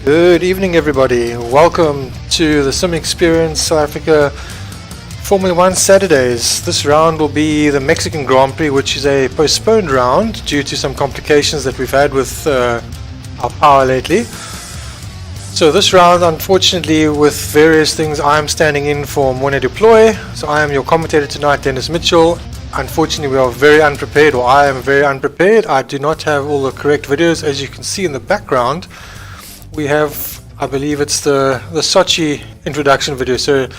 Good evening, everybody. Welcome to the Sim Experience South Africa Formula One Saturdays. This round will be the Mexican Grand Prix, which is a postponed round due to some complications that we've had with our power lately. So this round, unfortunately, with various things, I am standing in for Moine Deploy. So I am your commentator tonight, Dennis Mitchell. Unfortunately, we are very unprepared, or I am very unprepared. I do not have all the correct videos. As you can see in the background, we have, I believe it's the Sochi introduction video, so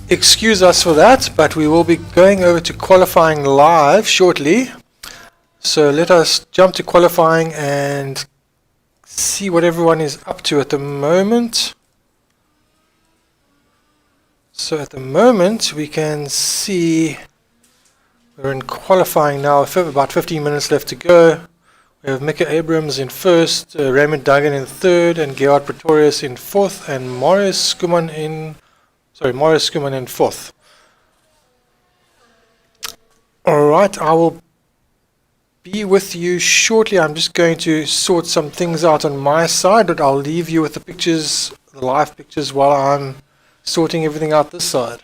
excuse us for that, but we will be going over to qualifying live shortly. So let us jump to qualifying and see what everyone is up to at the moment. So at the moment we can see we're in qualifying now, about 15 minutes left to go. We have Mika Abrams in first, Raymond Duggan in third, and Gerard Pretorius in fourth, and Morris Skuman in fourth. Alright, I will be with you shortly. I'm just going to sort some things out on my side, but I'll leave you with the pictures, the live pictures, while I'm sorting everything out this side.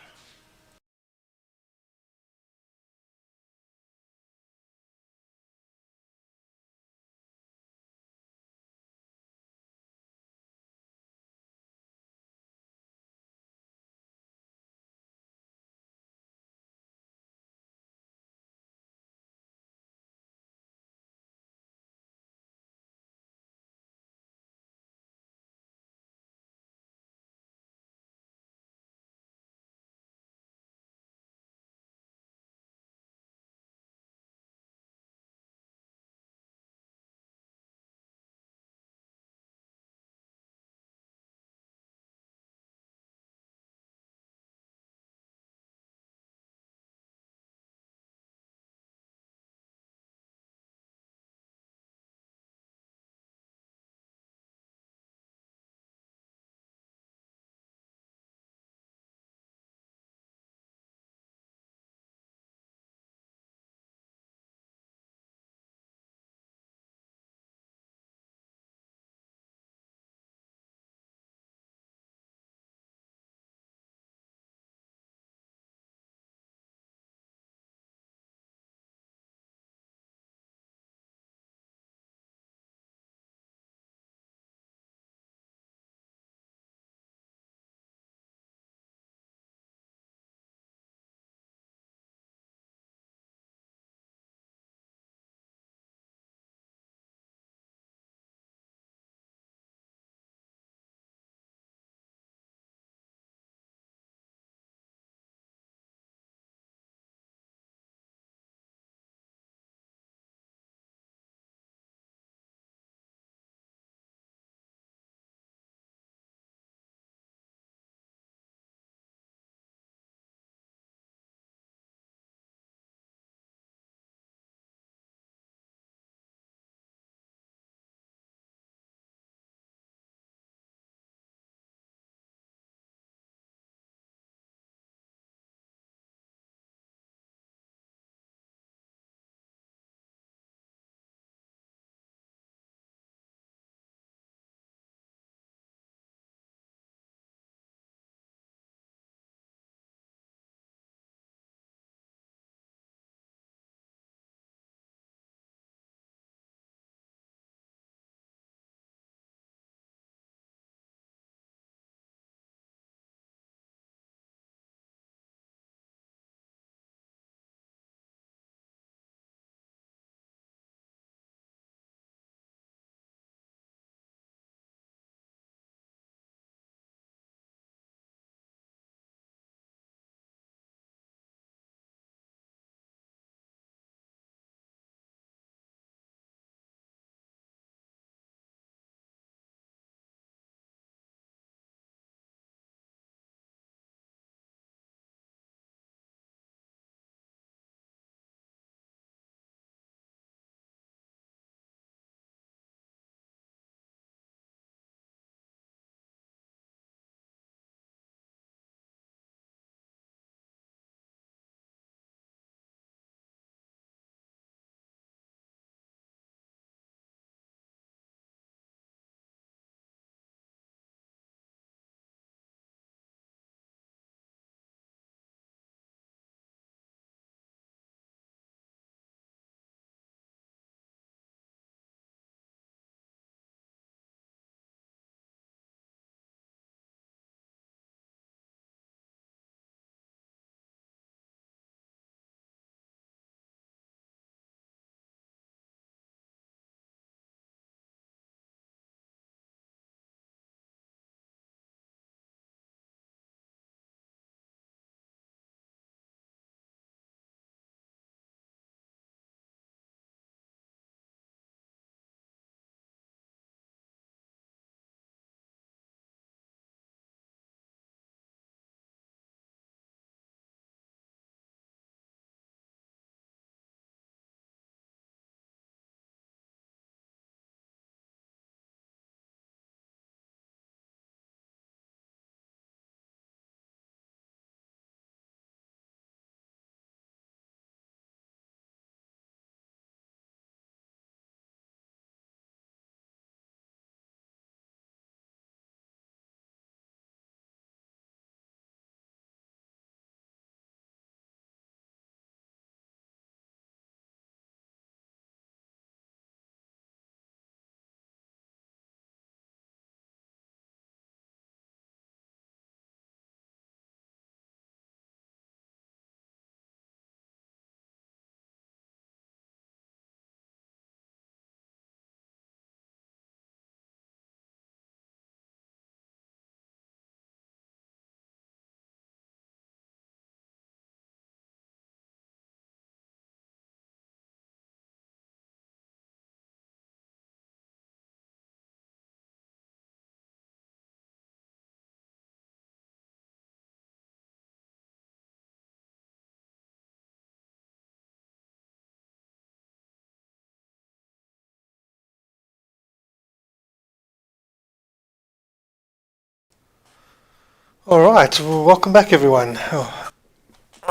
Alright, well, welcome back everyone.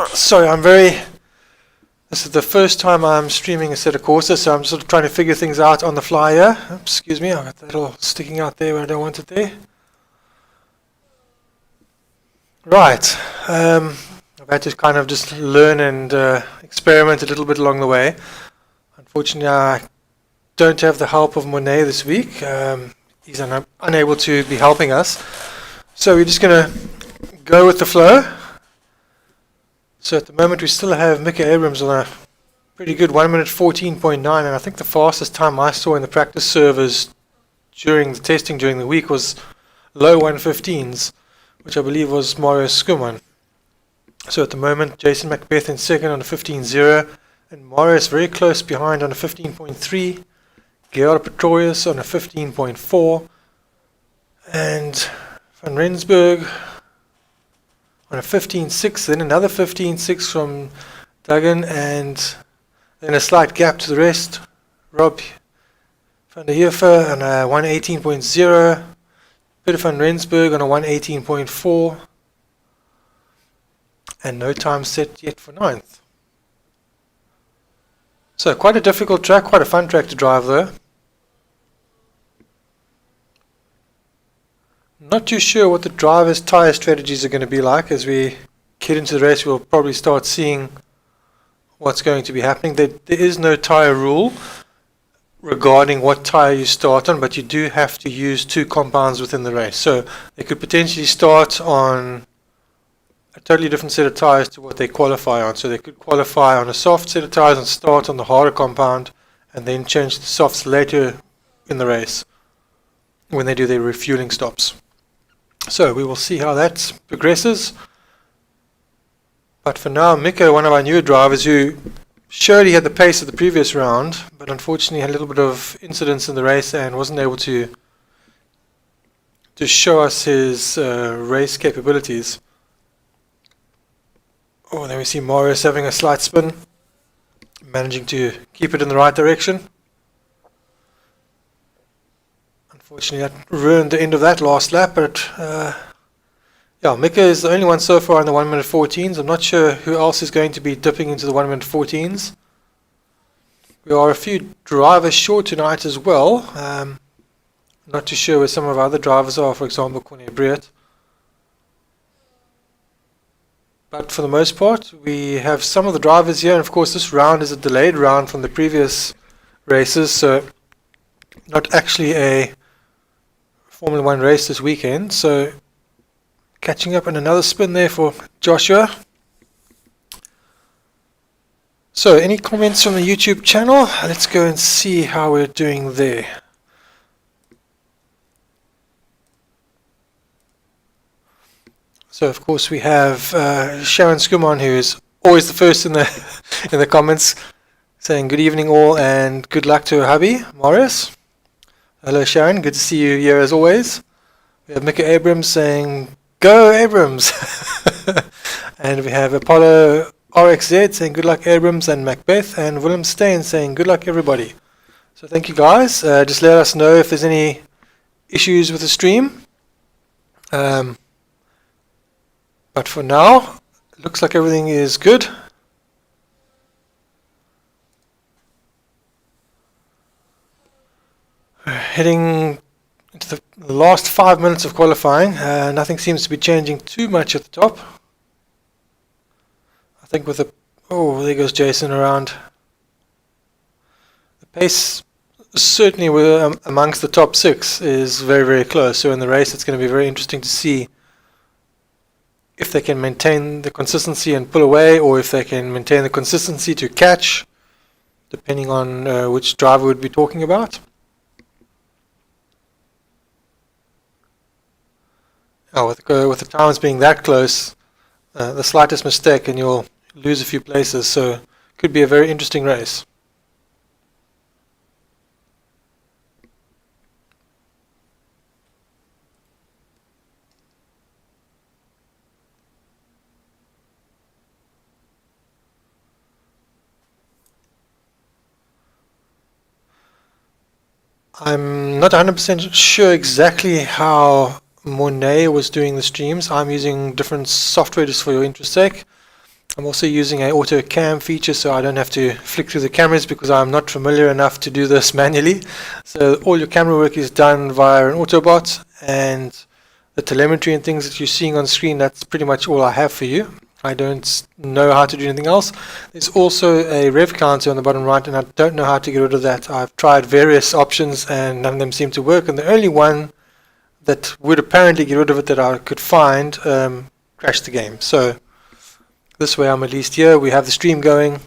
Sorry, this is the first time I'm streaming a set of courses, so I'm sort of trying to figure things out on the fly here. Oops, excuse me, I've got that all sticking out there where I don't want it there. Right, I've had to kind of just learn and experiment a little bit along the way. Unfortunately, I don't have the help of Monet this week. He's unable to be helping us. So we're just going to go with the flow. So at the moment we still have Mika Abrams on a pretty good 1 minute 14.9, and I think the fastest time I saw in the practice servers during the testing during the week was low 115s, which I believe was Mario Skuman. So at the moment Jason Macbeth in second on a 15.0, and Marius very close behind on a 15.3, Gerard Pretorius on a 15.4, and Van Rensburg on a 15.6, then another 15.6 from Duggan, and then a slight gap to the rest. Rob van der Heever on a 118.0, Peter van Rensburg on a 118.4, and no time set yet for 9th. So quite a difficult track, quite a fun track to drive though. Not too sure what the driver's tyre strategies are going to be like. As we get into the race, we'll probably start seeing what's going to be happening. There is no tyre rule regarding what tyre you start on, but you do have to use 2 compounds within the race. So they could potentially start on a totally different set of tyres to what they qualify on. So they could qualify on a soft set of tyres and start on the harder compound, and then change to softs later in the race when they do their refueling stops. So we will see how that progresses. But for now, Mika, one of our newer drivers who showed he had the pace of the previous round, but unfortunately had a little bit of incidents in the race and wasn't able to show us his race capabilities. Oh, then we see Marius having a slight spin, managing to keep it in the right direction. Unfortunately, that ruined the end of that last lap, but yeah, Mika is the only one so far in the 1 minute 14s. I'm not sure who else is going to be dipping into the 1 minute 14s. We are a few drivers short tonight as well. Not too sure where some of our other drivers are, for example, Corné Breert. But for the most part, we have some of the drivers here, and of course this round is a delayed round from the previous races, so not actually a Formula 1 race this weekend. So catching up in another spin there for Joshua. So any comments from the YouTube channel? Let's go and see how we're doing there. So of course we have Sharon Skuman, who is always the first in the in the comments, saying good evening all and good luck to her hubby, Morris. Hello Sharon, good to see you here as always. We have Mika Abrams saying go Abrams. And we have Apollo RXZ saying good luck Abrams, and Macbeth, and Willem Stein saying good luck everybody. So thank you guys. Just let us know if there's any issues with the stream. But for now, it looks like everything is good. Heading into the last 5 minutes of qualifying, nothing seems to be changing too much at the top. I think with the, oh, there goes Jason around. The pace certainly amongst the top 6 is very, very close. So in the race it's going to be very interesting to see if they can maintain the consistency and pull away, or if they can maintain the consistency to catch, depending on which driver we'd be talking about. Oh, with the times being that close, the slightest mistake and you'll lose a few places, so could be a very interesting race. I'm not 100% sure exactly how Monet was doing the streams. I'm using different software just for your interest sake. I'm also using an auto cam feature, so I don't have to flick through the cameras because I'm not familiar enough to do this manually. So all your camera work is done via an Autobot, and the telemetry and things that you're seeing on screen, that's pretty much all I have for you. I don't know how to do anything else. There's also a rev counter on the bottom right, and I don't know how to get rid of that. I've tried various options and none of them seem to work, and the only one that would apparently get rid of it that I could find crashed the game. So this way I'm at least here, we have the stream going,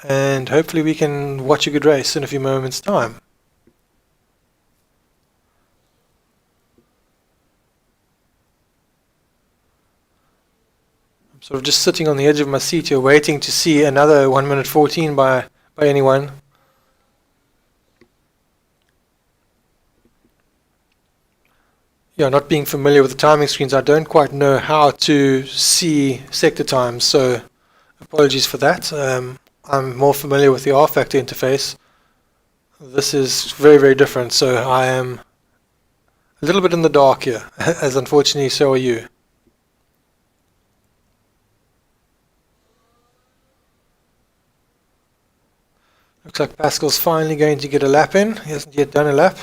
and hopefully we can watch a good race in a few moments' time. I'm sort of just sitting on the edge of my seat here waiting to see another 1 minute 14 by anyone. Yeah, not being familiar with the timing screens, I don't quite know how to see sector times, so apologies for that. I'm more familiar with the R-Factor interface. This is very, very different, so I am a little bit in the dark here, as unfortunately so are you. Looks like Pascal's finally going to get a lap in. He hasn't yet done a lap.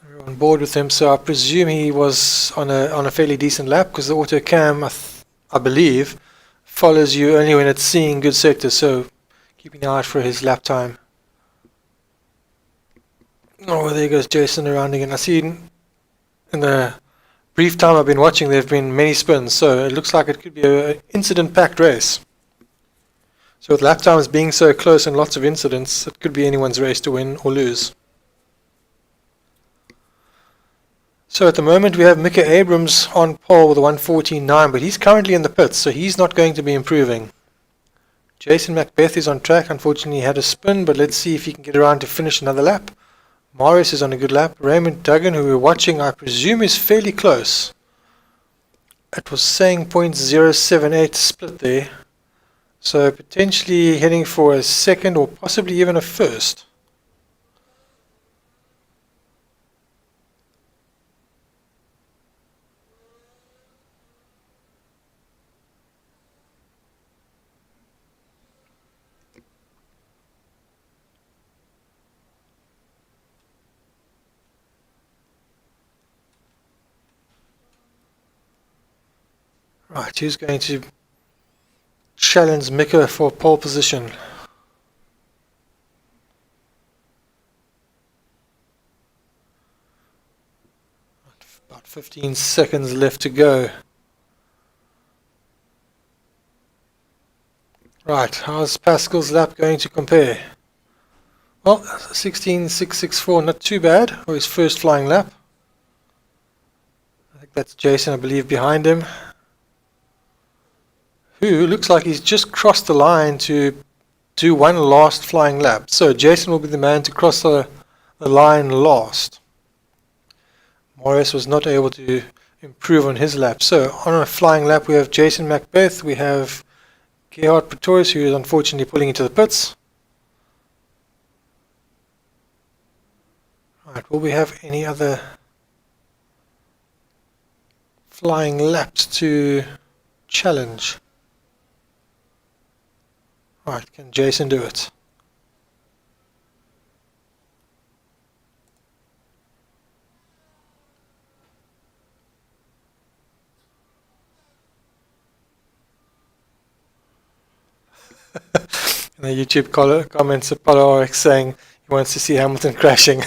We're on board with him, so I presume he was on a fairly decent lap, because the auto cam, I believe, follows you only when it's seeing good sectors, so keeping an eye out for his lap time. Oh, there goes Jason around again. I see in the brief time I've been watching, there have been many spins, so it looks like it could be an incident-packed race. So with lap times being so close and lots of incidents, it could be anyone's race to win or lose. So at the moment we have Mika Abrams on pole with a 1:14.9, but he's currently in the pits, so he's not going to be improving. Jason Macbeth is on track. Unfortunately he had a spin, but let's see if he can get around to finish another lap. Morris is on a good lap. Raymond Duggan, who we're watching, I presume is fairly close. It was saying 0.078 split there, so potentially heading for a second or possibly even a first. Right, who's going to challenge Mika for pole position? About 15 seconds left to go. Right, how's Pascal's lap going to compare? Well, 16.664, not too bad for his first flying lap. I think that's Jason, I believe, behind him, who looks like he's just crossed the line to do one last flying lap. So Jason will be the man to cross the line last. Morris was not able to improve on his lap. So on a flying lap we have Jason Macbeth, we have Gerhard Pretorius, who is unfortunately pulling into the pits. Right, will we have any other flying laps to challenge? Right, can Jason do it? In the YouTube comments, Apollo RX saying he wants to see Hamilton crashing.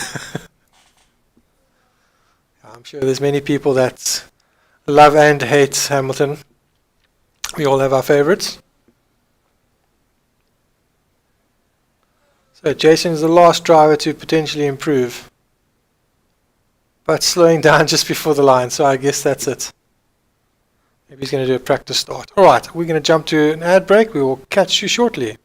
I'm sure there's many people that love and hate Hamilton. We all have our favorites. So Jason is the last driver to potentially improve, but slowing down just before the line, so I guess that's it. Maybe he's going to do a practice start. Alright, we're going to jump to an ad break. We will catch you shortly.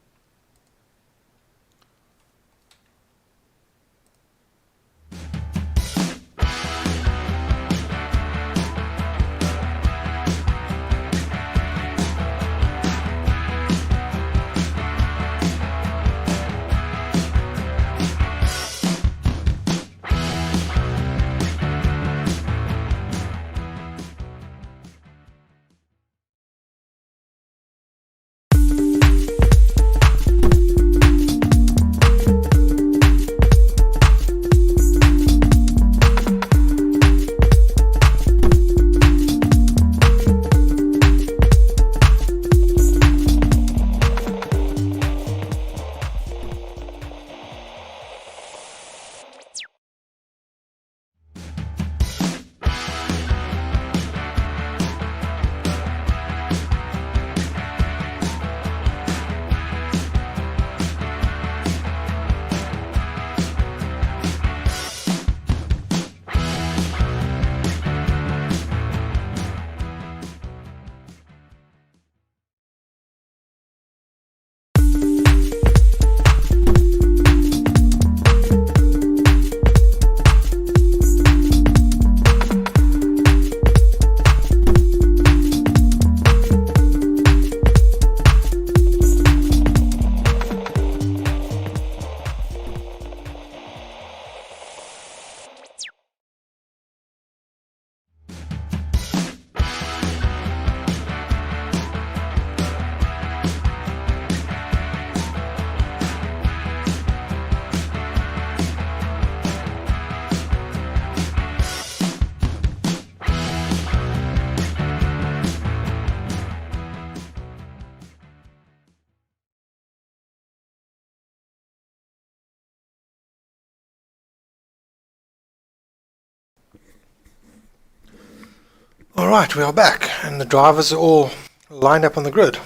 Alright, we are back, and the drivers are all lined up on the grid.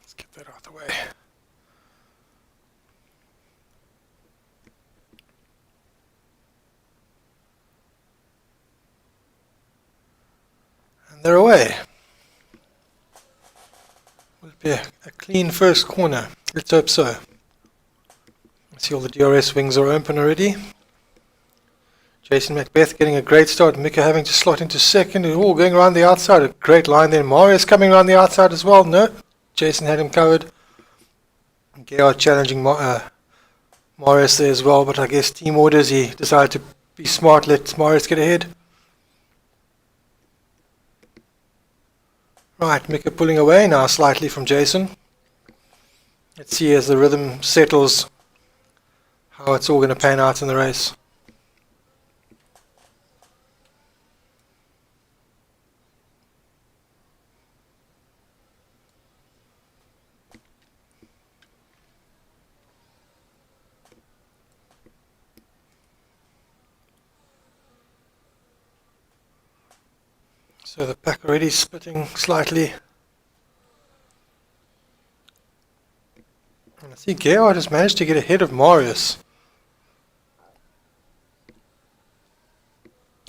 Let's get that out of the way. And they're away. Will it be a clean first corner? Let's hope so. See all the DRS wings are open already. Jason Macbeth getting a great start. Mika having to slot into second. All going around the outside. A great line there. Marius coming around the outside as well. No, Jason had him covered. Gerhard challenging Marius there as well. But I guess team orders, he decided to be smart. Let Marius get ahead. Right, Mika pulling away now slightly from Jason. Let's see as the rhythm settles how it's all going to pan out in the race. So the pack already splitting slightly. And I see Gerhard has managed to get ahead of Marius.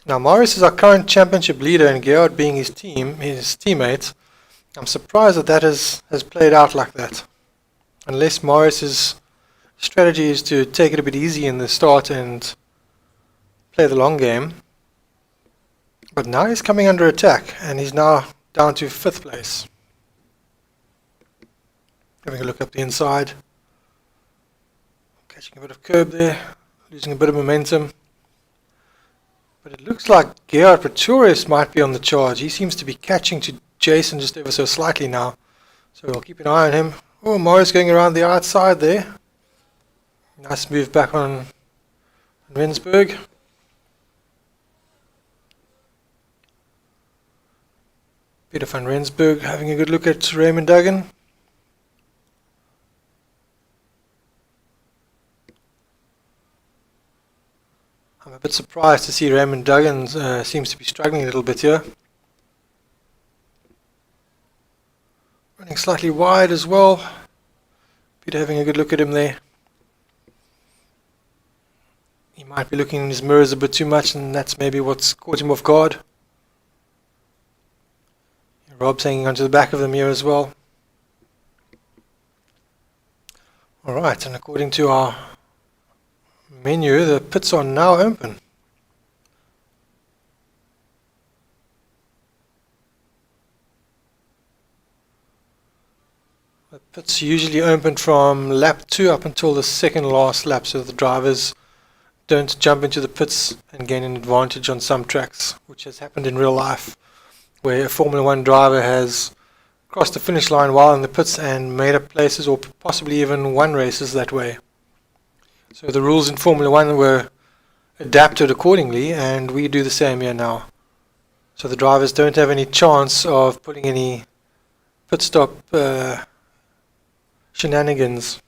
Now Marius is our current championship leader, and Gerhard being his teammate, I'm surprised that has played out like that. Unless Marius's strategy is to take it a bit easy in the start and play the long game. But now he's coming under attack, and he's now down to 5th place. Having a look up the inside. Catching a bit of curb there, losing a bit of momentum. But it looks like Gerhard Pretorius might be on the charge. He seems to be catching to Jason just ever so slightly now. So we'll keep an eye on him. Oh, Morris going around the outside there. Nice move back on Rensburg. Peter van Rensburg having a good look at Raymond Duggan. I'm a bit surprised to see Raymond Duggan seems to be struggling a little bit here. Running slightly wide as well. Peter having a good look at him there. He might be looking in his mirrors a bit too much, and that's maybe what's caught him off guard. Rob's hanging onto the back of the mirror as well. Alright, and according to our menu, the pits are now open. The pits usually open from lap 2 up until the second last lap, so the drivers don't jump into the pits and gain an advantage on some tracks, which has happened in real life, where a Formula 1 driver has crossed the finish line while in the pits and made up places or possibly even won races that way. So the rules in Formula 1 were adapted accordingly, and we do the same here now. So the drivers don't have any chance of putting any pit stop shenanigans.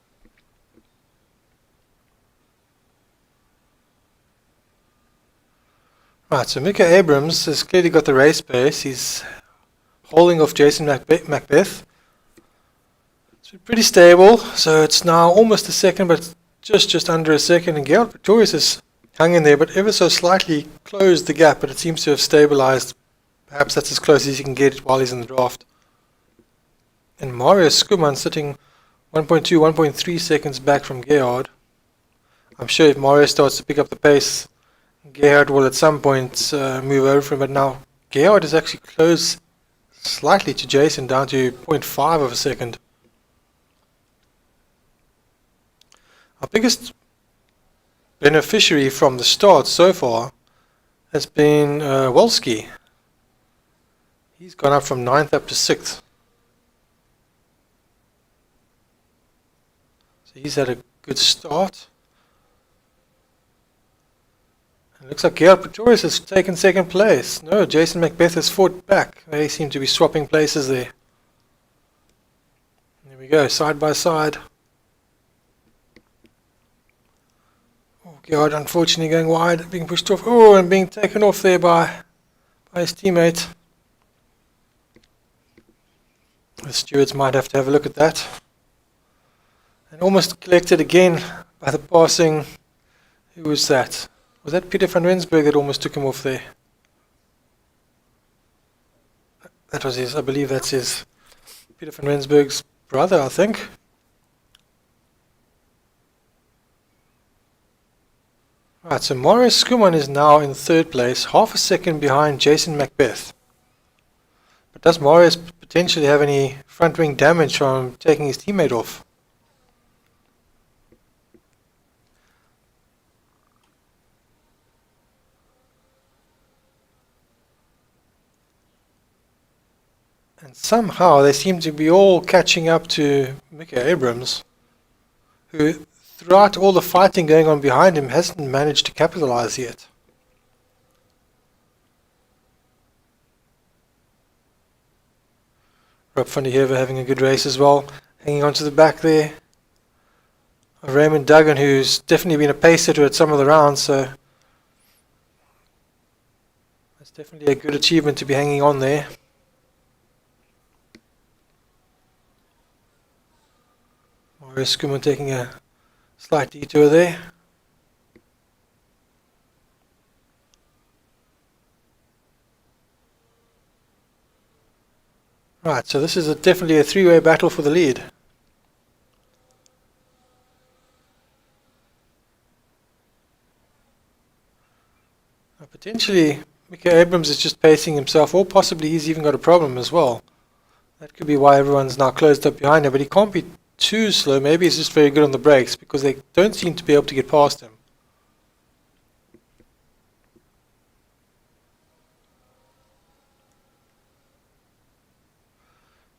Right, so Mika Abrams has clearly got the race pace. He's holding off Jason Macbeth. It's been pretty stable, so it's now almost a second, but just under a second. And Gerhard Pretorius has hung in there, but ever so slightly closed the gap, but it seems to have stabilized. Perhaps that's as close as he can get while he's in the draft. And Mario Skuman sitting 1.2, 1.3 seconds back from Gerhard. I'm sure if Mario starts to pick up the pace, Gerhard will at some point move over from him, but now Gerhard is actually close slightly to Jason, down to 0.5 of a second. Our biggest beneficiary from the start so far has been Wolski. He's gone up from 9th up to 6th. So he's had a good start. It looks like Gerhard Pretorius has taken second place. No, Jason Macbeth has fought back. They seem to be swapping places there. There we go, side by side. Oh, Brickyard unfortunately going wide, being pushed off. Oh, and being taken off there by his teammate. The stewards might have to have a look at that. And almost collected again by the passing. Who was that? Was that Peter van Rensburg that almost took him off there? That was his, I believe that's his, Peter van Rensburg's brother, I think. Right, so Marius Skuman is now in third place, half a second behind Jason Macbeth. But does Marius potentially have any front wing damage from taking his teammate off? And somehow they seem to be all catching up to Mika Abrams, who throughout all the fighting going on behind him hasn't managed to capitalize yet. Rob van der Heever having a good race as well, hanging on to the back there. Raymond Duggan, who's definitely been a pace setter at some of the rounds, so that's definitely a good achievement to be hanging on there. Marius Skuman taking a slight detour there. Right, so this is definitely a three-way battle for the lead. Potentially, Mika Abrams is just pacing himself, or possibly he's even got a problem as well. That could be why everyone's now closed up behind him, but he can't be too slow. Maybe he's just very good on the brakes, because they don't seem to be able to get past him.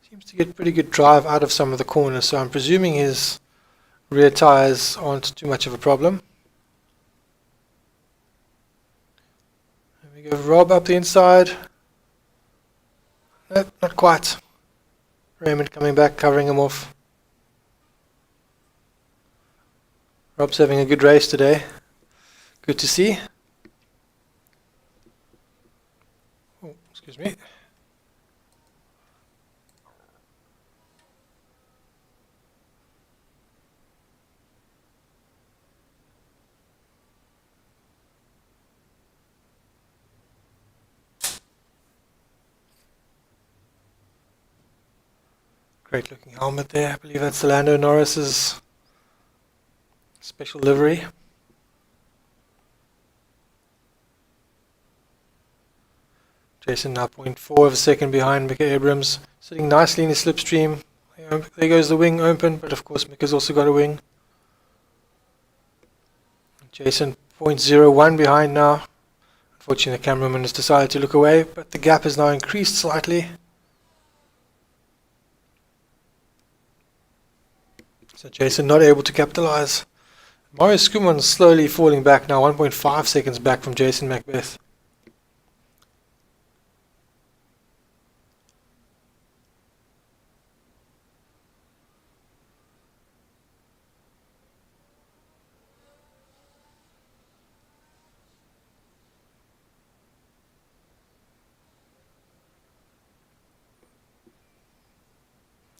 Seems to get pretty good drive out of some of the corners, so I'm presuming his rear tyres aren't too much of a problem. There we go, Rob up the inside. Nope, not quite. Raymond coming back, covering him off. Rob's having a good race today. Good to see. Oh, excuse me. Great looking helmet there. I believe that's Lando Norris's special livery. Jason now 0.4 of a second behind Mika Abrams, sitting nicely in his slipstream. There goes the wing open, but of course Mika's also got a wing. Jason 0.01 behind now. Unfortunately the cameraman has decided to look away, but the gap has now increased slightly. So Jason not able to capitalize. Marius Skuman slowly falling back now, 1.5 seconds back from Jason Macbeth.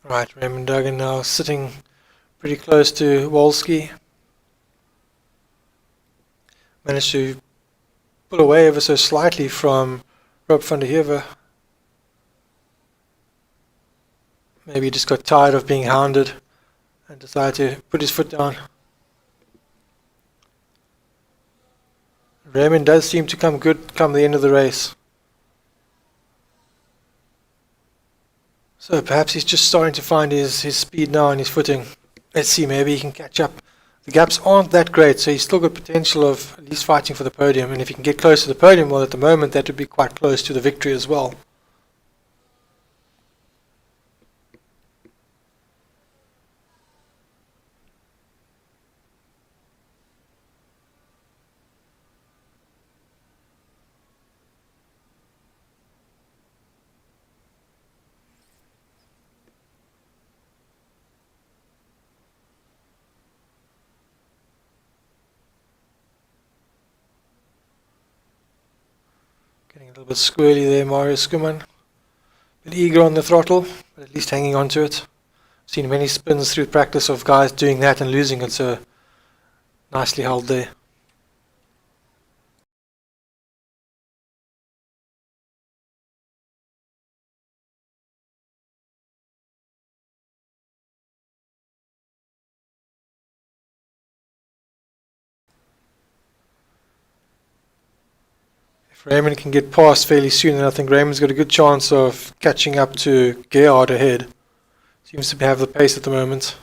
Right, Raymond Duggan now sitting pretty close to Wolski. Managed to pull away ever so slightly from Rob van der Heever. Maybe he just got tired of being hounded and decided to put his foot down. Raymond does seem to come good come the end of the race. So perhaps he's just starting to find his speed now and his footing. Let's see, maybe he can catch up. The gaps aren't that great, so he's still got potential of at least fighting for the podium. And if he can get close to the podium, well, at the moment, that would be quite close to the victory as well. Getting a little bit squirrely there, Mario Skuman. A bit eager on the throttle, but at least hanging on to it. Seen many spins through practice of guys doing that and losing it, so nicely held there. If Raymond can get past fairly soon, then I think Raymond's got a good chance of catching up to Gerhard ahead. Seems to have the pace at the moment.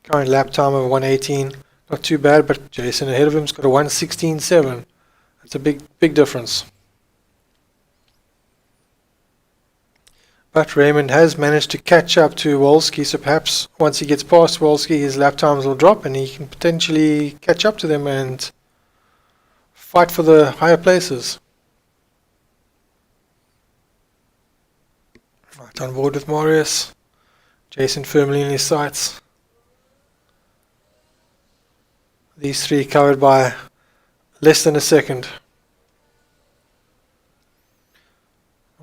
Current lap time of 1:18. Not too bad, but Jason ahead of him's got a 1:16.7. That's a big difference. But Raymond has managed to catch up to Wolski, so perhaps once he gets past Wolski, his lap times will drop and he can potentially catch up to them and fight for the higher places. Right, on board with Marius. Jason firmly in his sights. These three covered by less than a second.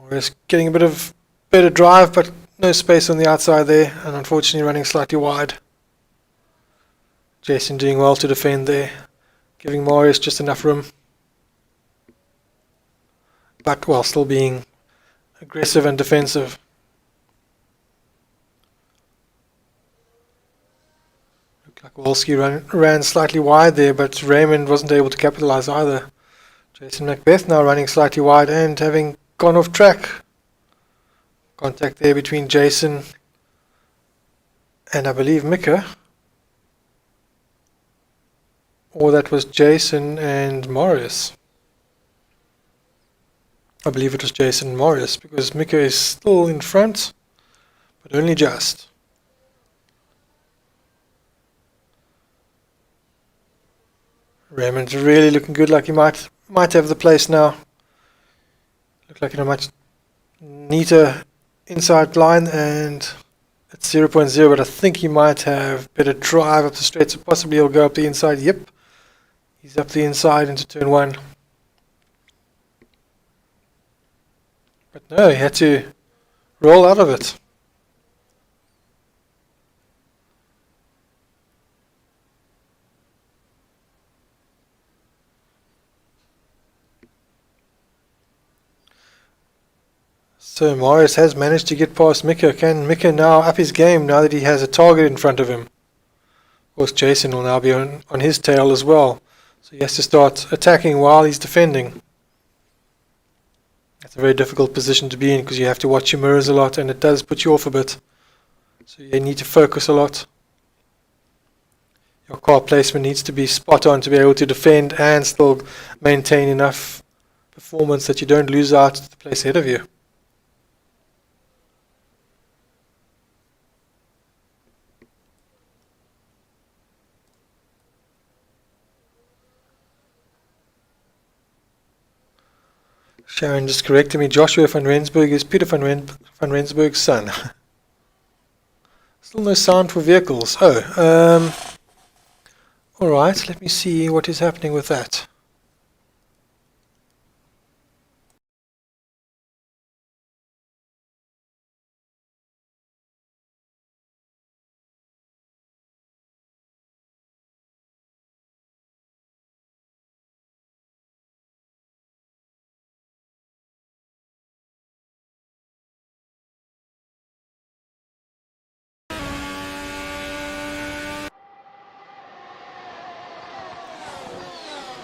Marius getting a bit of better drive, but no space on the outside there, and unfortunately running slightly wide. Jason doing well to defend there, giving Marius just enough room, but while still being aggressive and defensive. Looked like Wolski ran slightly wide there, but Raymond wasn't able to capitalize either. Jason Macbeth now running slightly wide and having gone off track. Contact there between Jason and I believe Mika. Or that was Jason and Marius. I believe it was Jason and Marius, because Mika is still in front, but only just. Raymond's really looking good, like he might have the place now. Look like in a much neater inside line, and it's 0.0, but I think he might have better drive up the straight, so possibly he'll go up the inside. Yep, he's up the inside into turn 1. But no, he had to roll out of it. So Marius has managed to get past Mika. Can Mika now up his game now that he has a target in front of him? Of course, Jason will now be on his tail as well. So he has to start attacking while he's defending. That's a very difficult position to be in because you have to watch your mirrors a lot and it does put you off a bit. So you need to focus a lot. Your car placement needs to be spot on to be able to defend and still maintain enough performance that you don't lose out to the place ahead of you. Sharon just corrected me. Joshua van Rensburg is Peter van Rensburg's son. Still no sound for vehicles. Oh, alright, let me see what is happening with that.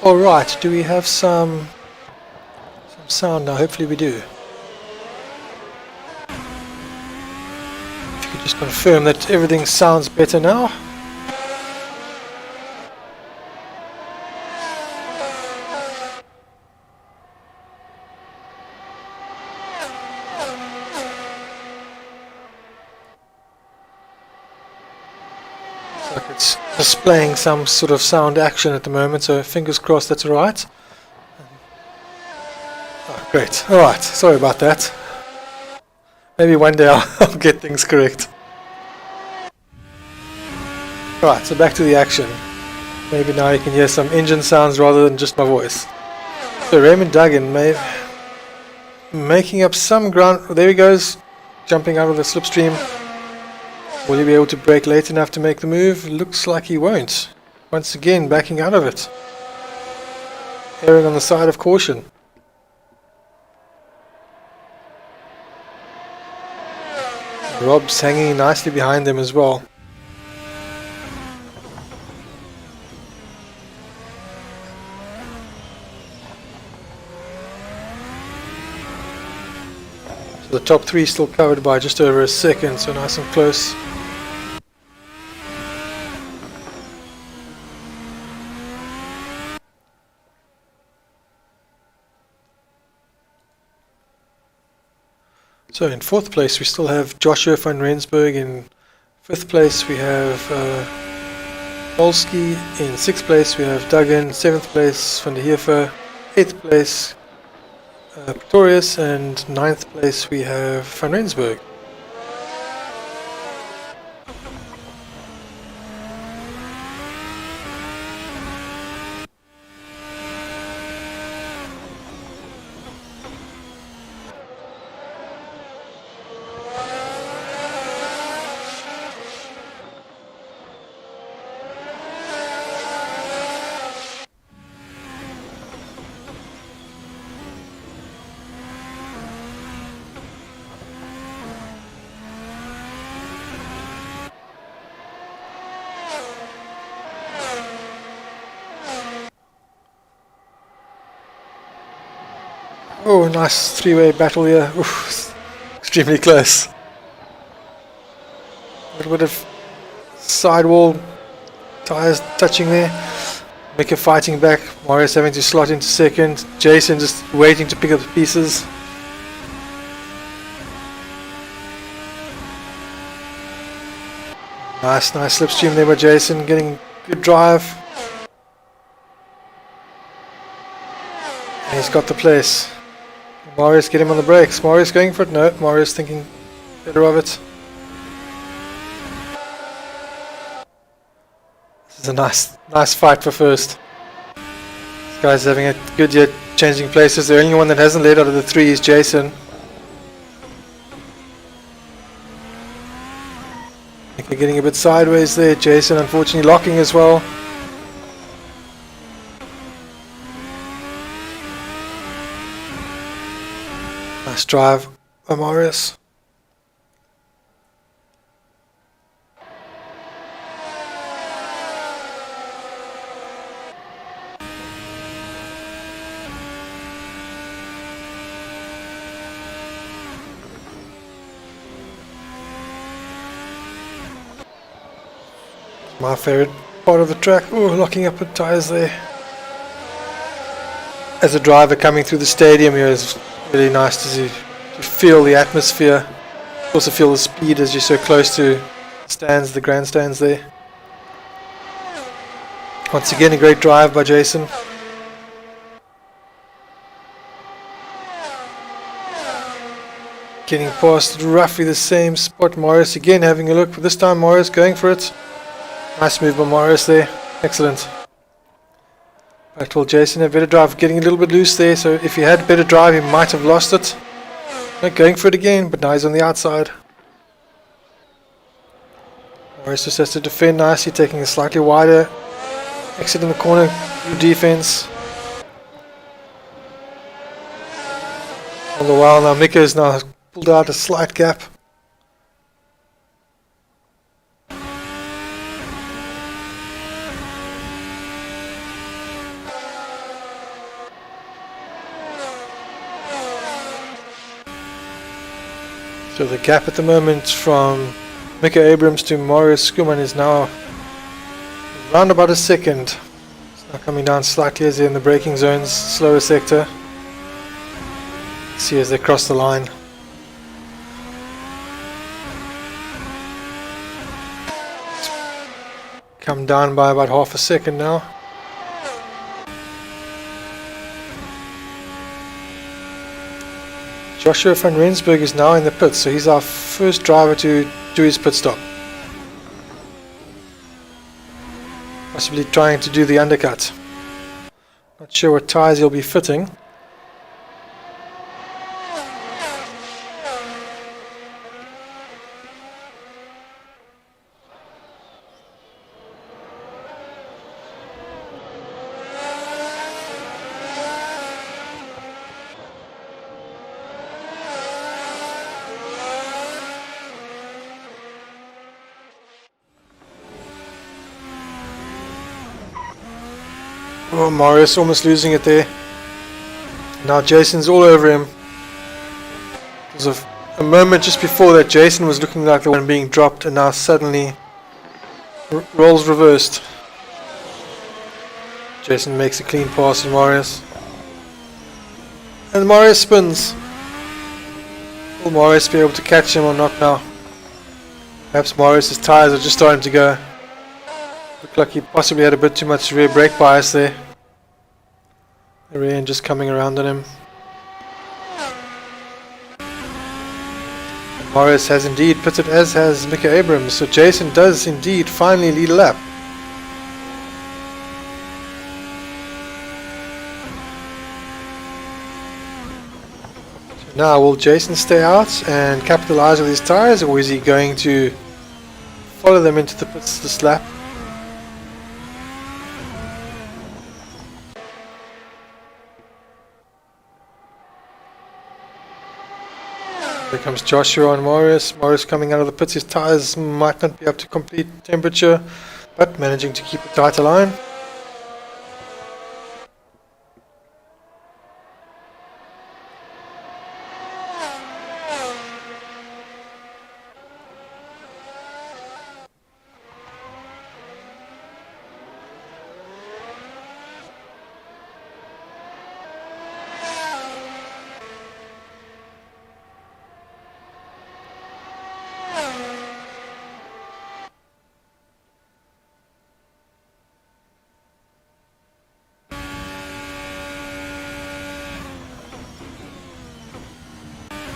Alright, do we have some sound now? Hopefully we do. If you could just confirm that everything sounds better now. It's displaying some sort of sound action at the moment, so fingers crossed that's alright. Oh, great. Alright, sorry about that. Maybe one day I'll get things correct. Alright, so back to the action. Maybe now you can hear some engine sounds rather than just my voice. So Raymond Duggan making up some ground. There he goes, jumping out of the slipstream. Will he be able to brake late enough to make the move? Looks like he won't. Once again, backing out of it. Erring on the side of caution. Rob's hanging nicely behind them as well. So the top three still covered by just over a second, so nice and close. So in fourth place we still have Joshua van Rensburg. In fifth place we have Polsky. In sixth place we have Duggan. Seventh place Van der Heever. Eighth place Pretorius, and ninth place we have Van Rensburg. Oh, nice three-way battle here. Oof, extremely close. A little bit of sidewall tires touching there. Mika fighting back. Marius having to slot into second. Jason just waiting to pick up the pieces. Nice slipstream there by Jason, getting good drive. And he's got the place. Marius, get him on the brakes. Marius going for it? No, Marius thinking better of it. This is a nice fight for first. This guy's having a good year changing places. The only one that hasn't led out of the three is Jason. I think they're getting a bit sideways there. Jason unfortunately locking as well. Nice drive by Marius. My favorite part of the track. Oh, locking up the tires there. As a driver coming through the stadium here is really nice to feel the atmosphere. Also feel the speed as you're so close to the grandstands there. Once again, a great drive by Jason. Getting past roughly the same spot. Morris again having a look, but this time Morris going for it. Nice move by Morris there. Excellent. But will Jason have better drive? Getting a little bit loose there, so if he had better drive he might have lost it. Not going for it again, but now he's on the outside. Morris just has to defend nicely, taking a slightly wider exit in the corner. Good defense. All the while now Mika is now pulled out a slight gap. So the gap at the moment from Mika Abrams to Marius Skuman is now around about a second. It's now coming down slightly as they're in the braking zones, slower sector. See as they cross the line. It's come down by about half a second now. Joshua van Rensburg is now in the pits, so he's our first driver to do his pit stop. Possibly trying to do the undercut. Not sure what tyres he'll be fitting. Oh, Marius almost losing it there. Now Jason's all over him. There's a moment just before that Jason was looking like the one being dropped, and now suddenly roles reversed. Jason makes a clean pass on Marius. And Marius spins. Will Marius be able to catch him or not now? Perhaps Marius' tyres are just starting to go. Looked like he possibly had a bit too much rear brake bias there. The rear end just coming around on him. Marius has indeed pitted, as has Mika Abrams, so Jason does indeed finally lead a lap. So now will Jason stay out and capitalize with his tyres, or is he going to follow them into the pits this lap? Here comes Joshua and Marius. Marius coming out of the pits. His tyres might not be up to complete temperature, but managing to keep a tighter line.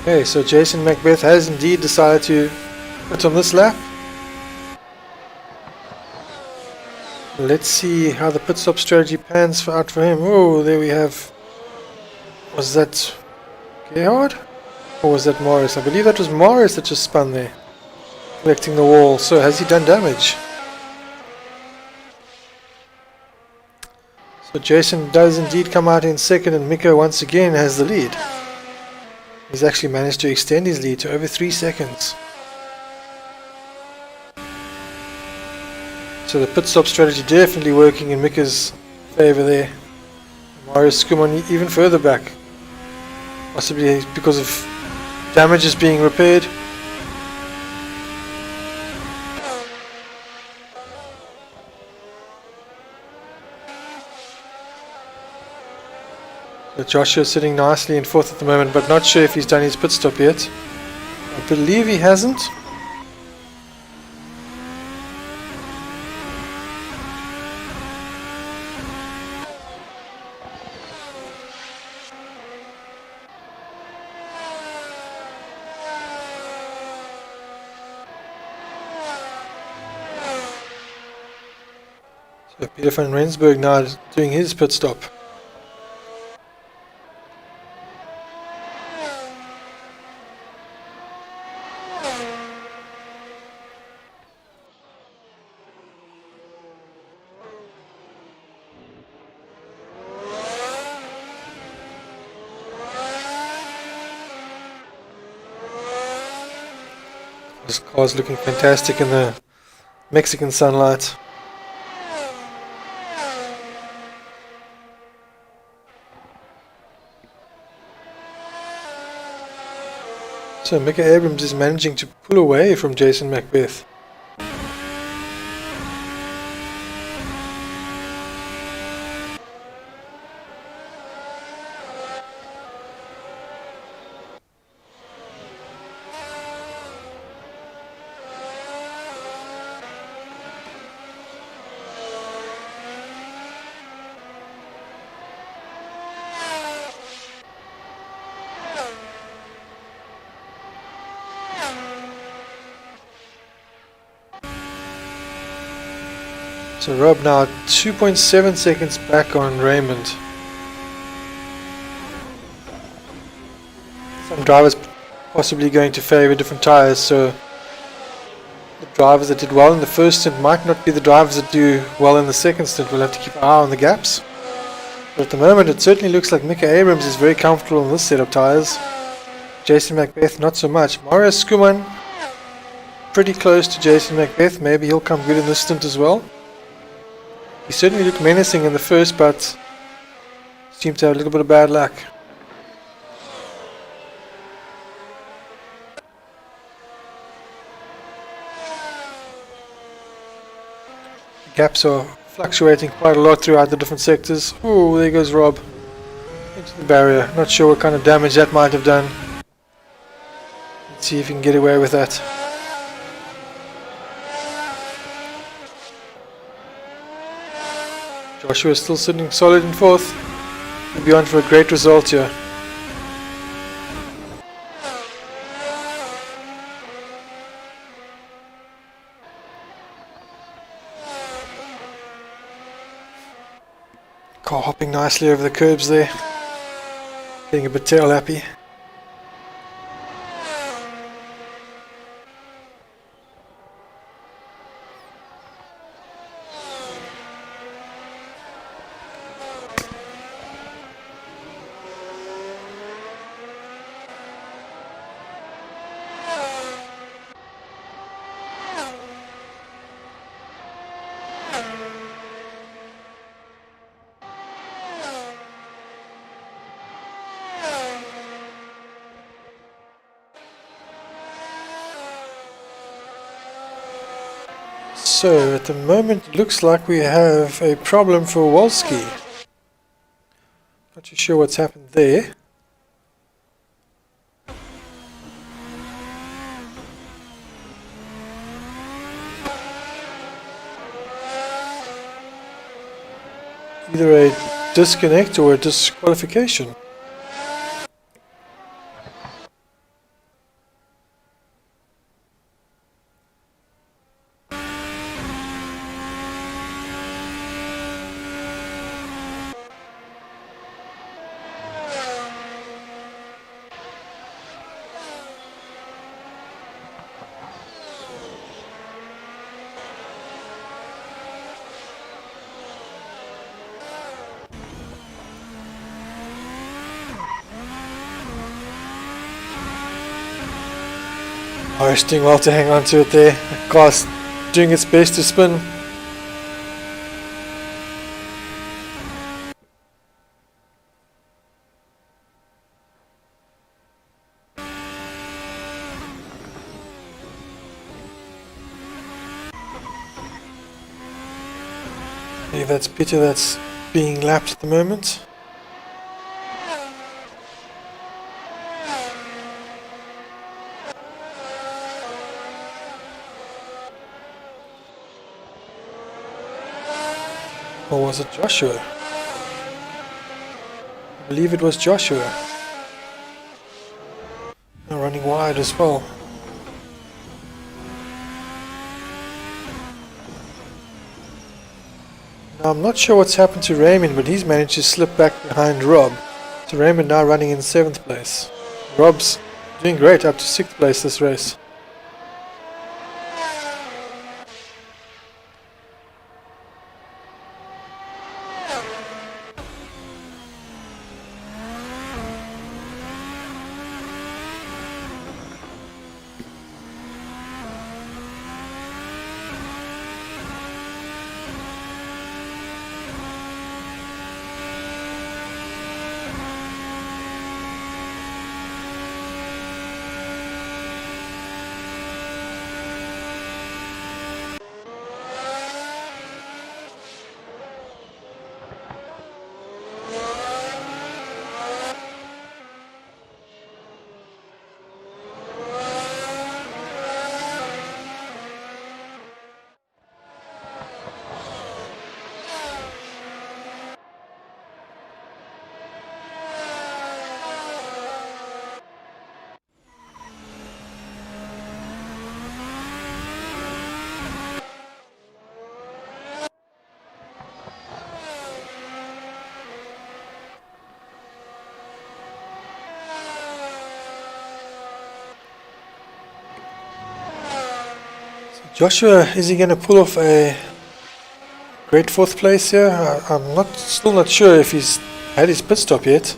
Okay, so Jason Macbeth has indeed decided to put on this lap. Let's see how the pit stop strategy pans out for him. Oh, there we have. Was that Gerhard? Or was that Morris? I believe that was Morris that just spun there, collecting the wall. So has he done damage? So Jason does indeed come out in second, and Mika once again has the lead. He's actually managed to extend his lead to over 3 seconds. So the pit stop strategy definitely working in Mika's favour there. Marius Skuman even further back. Possibly because of damages being repaired. Joshua sitting nicely in fourth at the moment, but not sure if he's done his pit stop yet. I believe he hasn't. So Peter van Rensburg now doing his pit stop. This car's looking fantastic in the Mexican sunlight. So Mika Abrams is managing to pull away from Jason Macbeth. So Rob now 2.7 seconds back on Raymond. drivers possibly going to favour different tyres, so the drivers that did well in the first stint might not be the drivers that do well in the second stint. We'll have to keep an eye on the gaps. But at the moment it certainly looks like Mika Abrams is very comfortable in this set of tyres. Jason Macbeth not so much. Mario Skuman pretty close to Jason Macbeth. Maybe he'll come good in this stint as well. He certainly looked menacing in the first, but seemed to have a little bit of bad luck. Gaps are fluctuating quite a lot throughout the different sectors. Oh, there goes Rob into the barrier. Not sure what kind of damage that might have done. Let's see if he can get away with that. Joshua is still sitting solid in fourth. He'll be on for a great result here. Car hopping nicely over the curbs there. Getting a bit tail happy. So at the moment it looks like we have a problem for Wolski. Not too sure what's happened there. Either a disconnect or a disqualification. Irish doing well to hang on to it there. The car's doing its best to spin. I believe that's Peter that's being lapped at the moment. Or was it Joshua? I believe it was Joshua. Now running wide as well. Now I'm not sure what's happened to Raymond, but he's managed to slip back behind Rob. So Raymond now running in 7th place. Rob's doing great, up to 6th place this race. Joshua, is he going to pull off a great fourth place here? I'm still not sure if he's had his pit stop yet,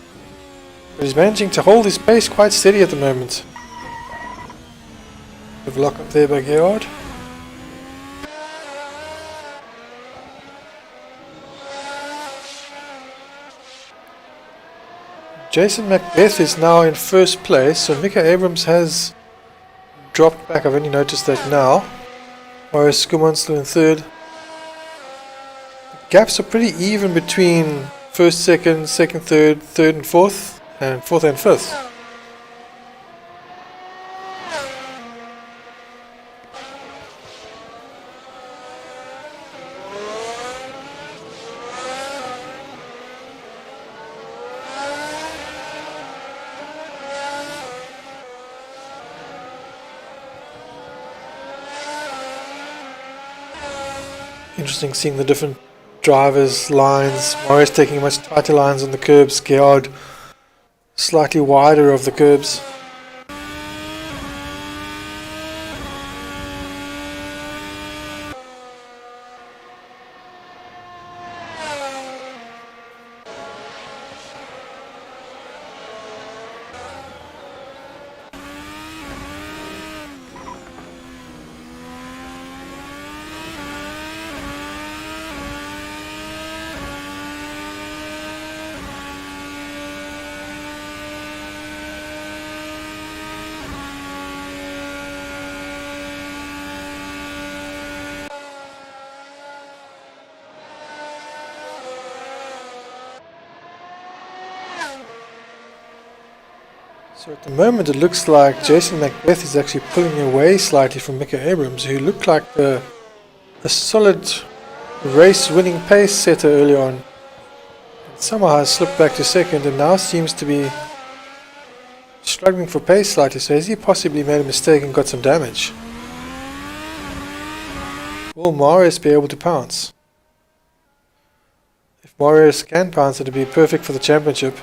but he's managing to hold his pace quite steady at the moment. Bit of lock up there by Gerard. Jason Macbeth is now in first place, so Mika Abrams has dropped back. I've only noticed that now. Whereas Skuman still in third. The gaps are pretty even between first, second, third, third and fourth and fifth. Interesting seeing the different drivers' lines. Morris taking much tighter lines on the curbs. Gerard slightly wider of the curbs. So at the moment it looks like Jason Macbeth is actually pulling away slightly from Mika Abrams, who looked like a solid race-winning pace setter early on. And somehow has slipped back to second and now seems to be struggling for pace slightly. So has he possibly made a mistake and got some damage? Will Marius be able to pounce? If Marius can pounce, it would be perfect for the championship.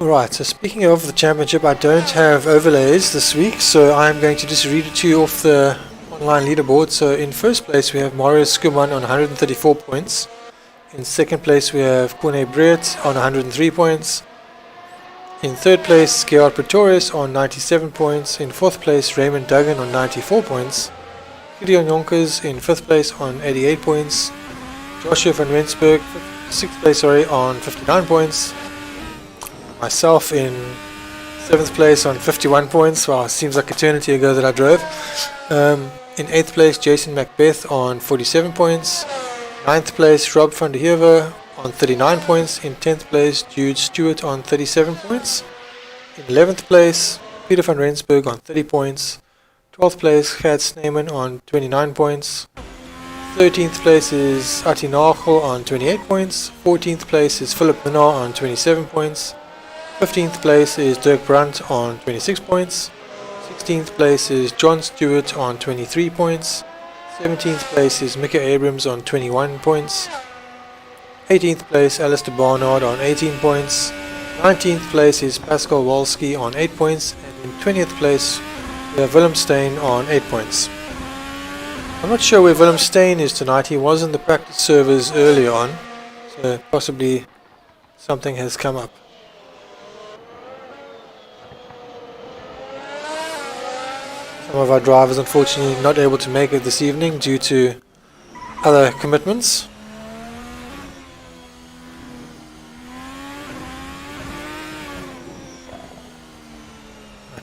Alright, so speaking of the championship, I don't have overlays this week, so I'm going to just read it to you off the online leaderboard. So in first place we have Mario Skuman on 134 points. In second place we have Kune Breert on 103 points. In third place Gerard Pretorius on 97 points. In fourth place Raymond Duggan on 94 points. Gideon Jonkers in fifth place on 88 points. Joshua van Rensburg, sixth place on 59 points. Myself in 7th place on 51 points. Wow, seems like eternity ago that I drove. In 8th place Jason Macbeth on 47 points. 9th place Rob van der Heever on 39 points. In 10th place Jude Stewart on 37 points. In 11th place Peter van Rensburg on 30 points. 12th place Gert Sneeman on 29 points. 13th place is Ati Nagel on 28 points. 14th place is Philip Minnar on 27 points. 15th place is Dirk Brandt on 26 points. 16th place is John Stewart on 23 points. 17th place is Mika Abrams on 21 points. 18th place Alistair Barnard on 18 points. 19th place is Pascal Walski on 8 points. And in 20th place we have Willem Steyn on 8 points. I'm not sure where Willem Steyn is tonight. He was in the practice servers earlier on, so possibly something has come up. Some of our drivers unfortunately not able to make it this evening due to other commitments.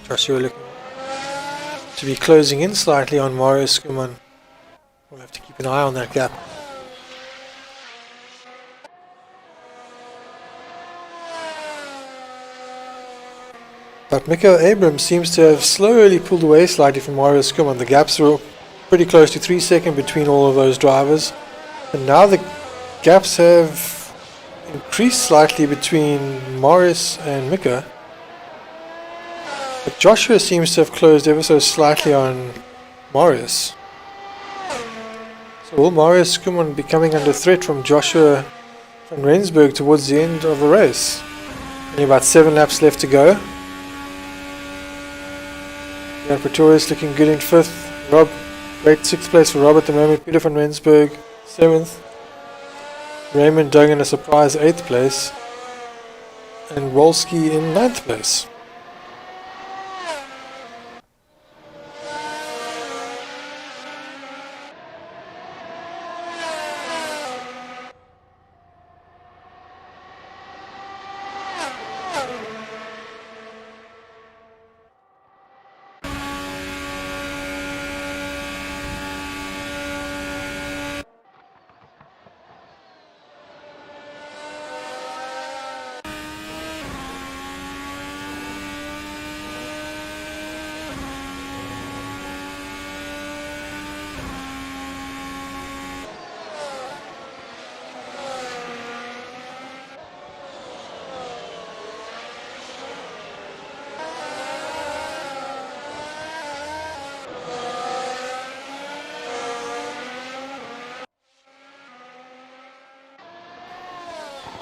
Joshua looking to be closing in slightly on Mario Skuman. We'll have to keep an eye on that gap. But Mikael Abrams seems to have slowly pulled away slightly from Mario Skuman. The gaps were pretty close to 3 seconds between all of those drivers. And now the gaps have increased slightly between Morris and Mika. But Joshua seems to have closed ever so slightly on Morris. So will Marius Skuman be coming under threat from Joshua van Rensburg towards the end of the race? Only about 7 laps left to go. Yeah, Pretorius looking good in 5th. Rob, great 6th place for Rob at the moment. Peter van Rensburg 7th. Raymond Duggan a surprise 8th place. And Wolski in 9th place.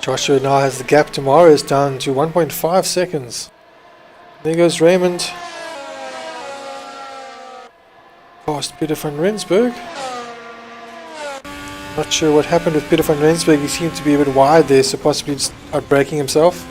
Joshua now has the gap to Marius down to 1.5 seconds. There goes Raymond. Past Peter van Rensburg. Not sure what happened with Peter van Rensburg. He seemed to be a bit wide there, so possibly just outbraking himself.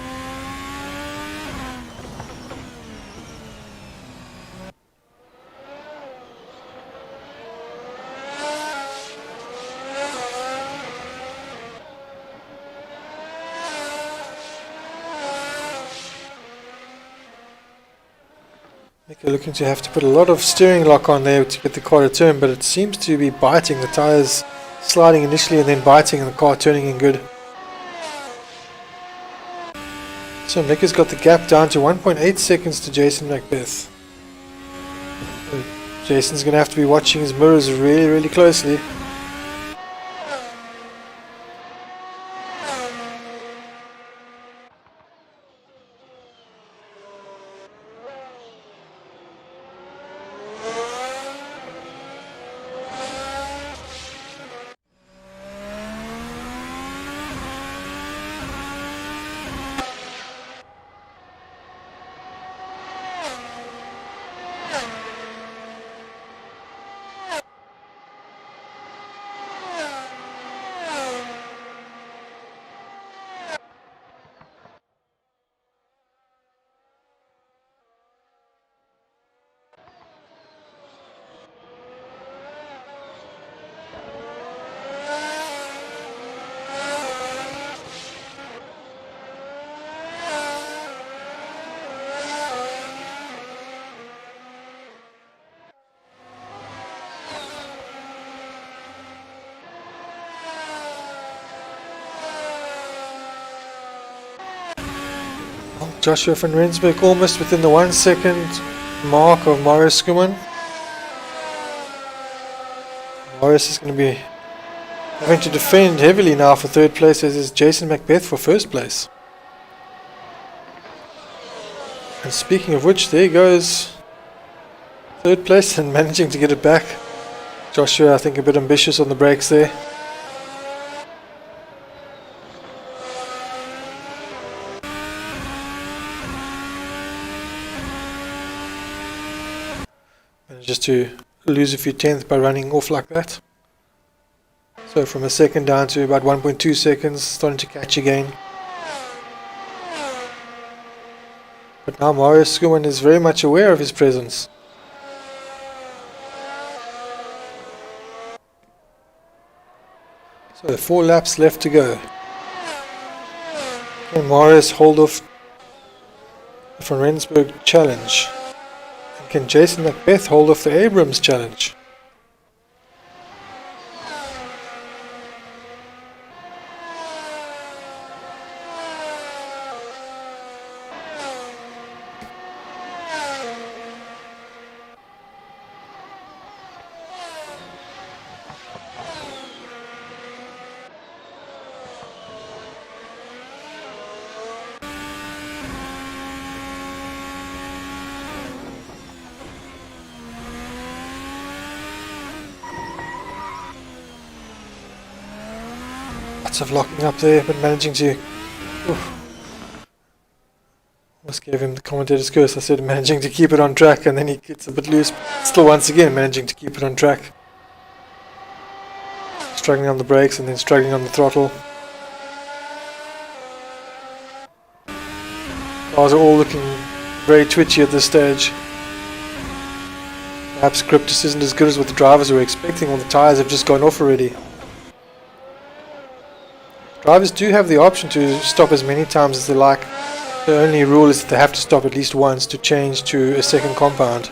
They're looking to have to put a lot of steering lock on there to get the car to turn, but it seems to be biting. The tyres sliding initially and then biting and the car turning in good. So Nick has got the gap down to 1.8 seconds to Jason Macbeth. Jason's going to have to be watching his mirrors really closely. Joshua van Rensburg almost within the 1 second mark of Marius Skuman. Marius is going to be having to defend heavily now for 3rd place, as is Jason Macbeth for 1st place. And speaking of which, there goes 3rd place and managing to get it back. Joshua, I think, a bit ambitious on the brakes there. Just to lose a few tenths by running off like that. So from a second down to about 1.2 seconds, starting to catch again. But now Marius Skuman is very much aware of his presence. So 4 laps left to go. Can Marius hold off the Van Rensburg challenge? Can Jason Macbeth hold off the Abrams challenge? Lots of locking up there, but managing to... Oof. Almost gave him the commentator's curse. I said managing to keep it on track, and then he gets a bit loose. Still once again managing to keep it on track. Struggling on the brakes and then struggling on the throttle. Cars are all looking very twitchy at this stage. Perhaps grip just isn't as good as what the drivers were expecting, or the tyres have just gone off already. Drivers do have the option to stop as many times as they like. The only rule is that they have to stop at least once to change to a second compound.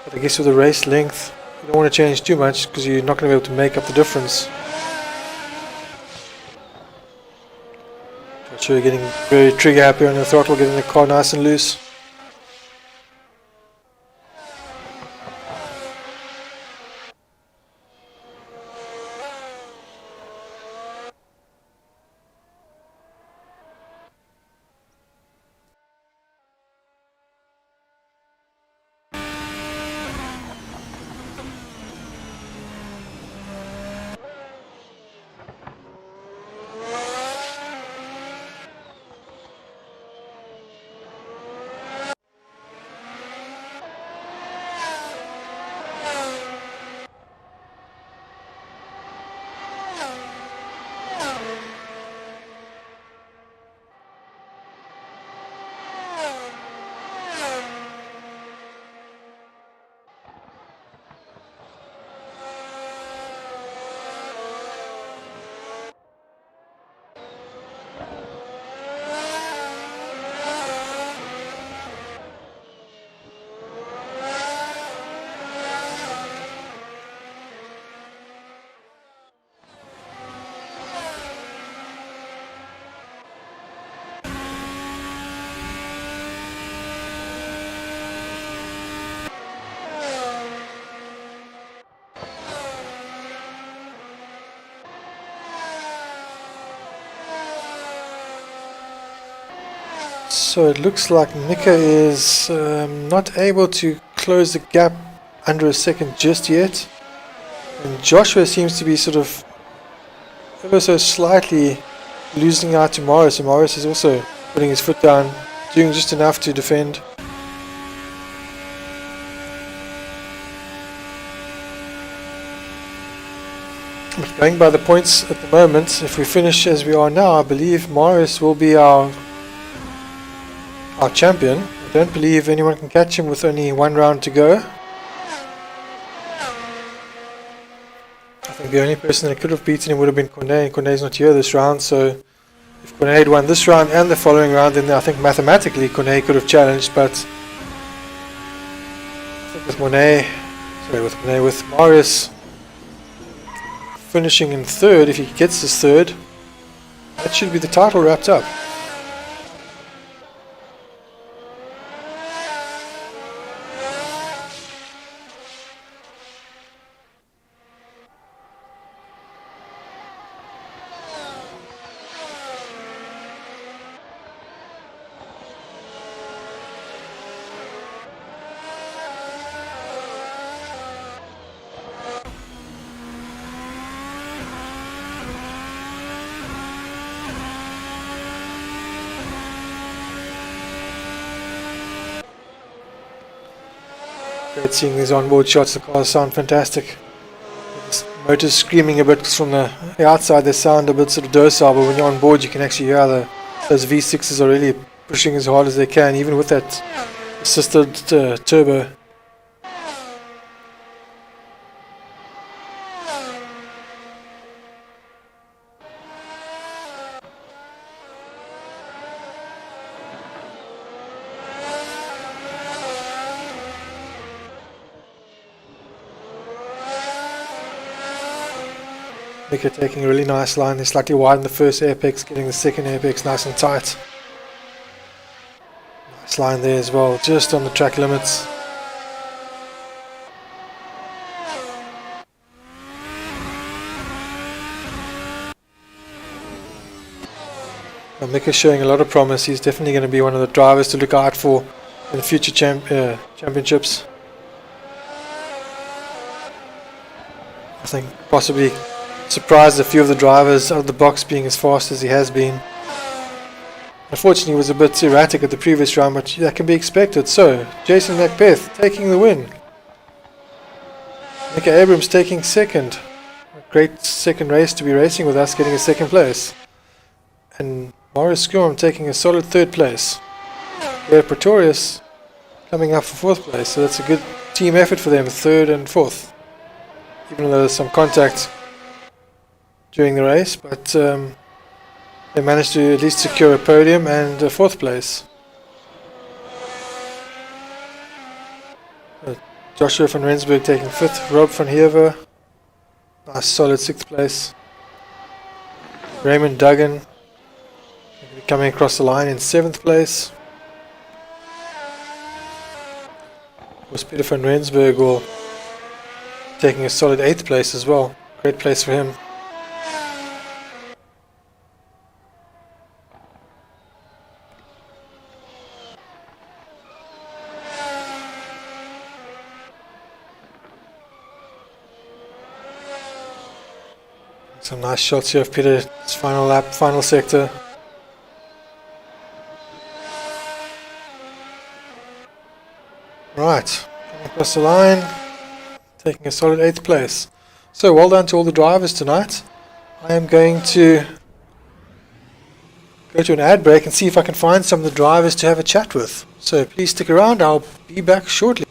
But I guess with the race length, you don't want to change too much because you're not going to be able to make up the difference. So you're getting very trigger happy on the throttle, getting the car nice and loose. So it looks like Mika is not able to close the gap under a second just yet. And Joshua seems to be sort of ever so slightly losing out to Morris. And Morris is also putting his foot down, doing just enough to defend. But going by the points at the moment, if we finish as we are now, I believe Morris will be our champion. I don't believe anyone can catch him with only one round to go. I think the only person that could have beaten him would have been Cornet, and Cornet's not here this round, so if Cornet had won this round and the following round, then I think mathematically Cornet could have challenged, but I think with Morris finishing in third, if he gets this third, that should be the title wrapped up. Great seeing these onboard shots, the cars sound fantastic. The motors screaming a bit from the outside, they sound a bit sort of docile, but when you're on board you can actually hear those V6s are really pushing as hard as they can, even with that assisted turbo. Mika taking a really nice line. They're slightly wide in the first apex, getting the second apex nice and tight. Nice line there as well, just on the track limits. Well, Mika's showing a lot of promise. He's definitely going to be one of the drivers to look out for in the future championships. I think possibly surprised a few of the drivers out of the box being as fast as he has been. Unfortunately, he was a bit erratic at the previous round, but that can be expected. So, Jason Macbeth taking the win. Mika Abrams taking second. A great second race to be racing with us, getting a second place. And Morris Skurm taking a solid third place. Where Pretorius coming up for fourth place. So that's a good team effort for them, third and fourth. Even though there's some contact during the race, but they managed to at least secure a podium and a fourth place. Joshua van Rensburg taking fifth, Rob van Heerver, nice solid sixth place. Raymond Duggan coming across the line in seventh place. Of course, Peter van Rensburg will taking a solid eighth place as well. Great place for him. Some nice shots here of Peter's final lap, final sector. Right, coming across the line, taking a solid 8th place. So well done to all the drivers tonight. I am going to go to an ad break and see if I can find some of the drivers to have a chat with. So please stick around, I'll be back shortly.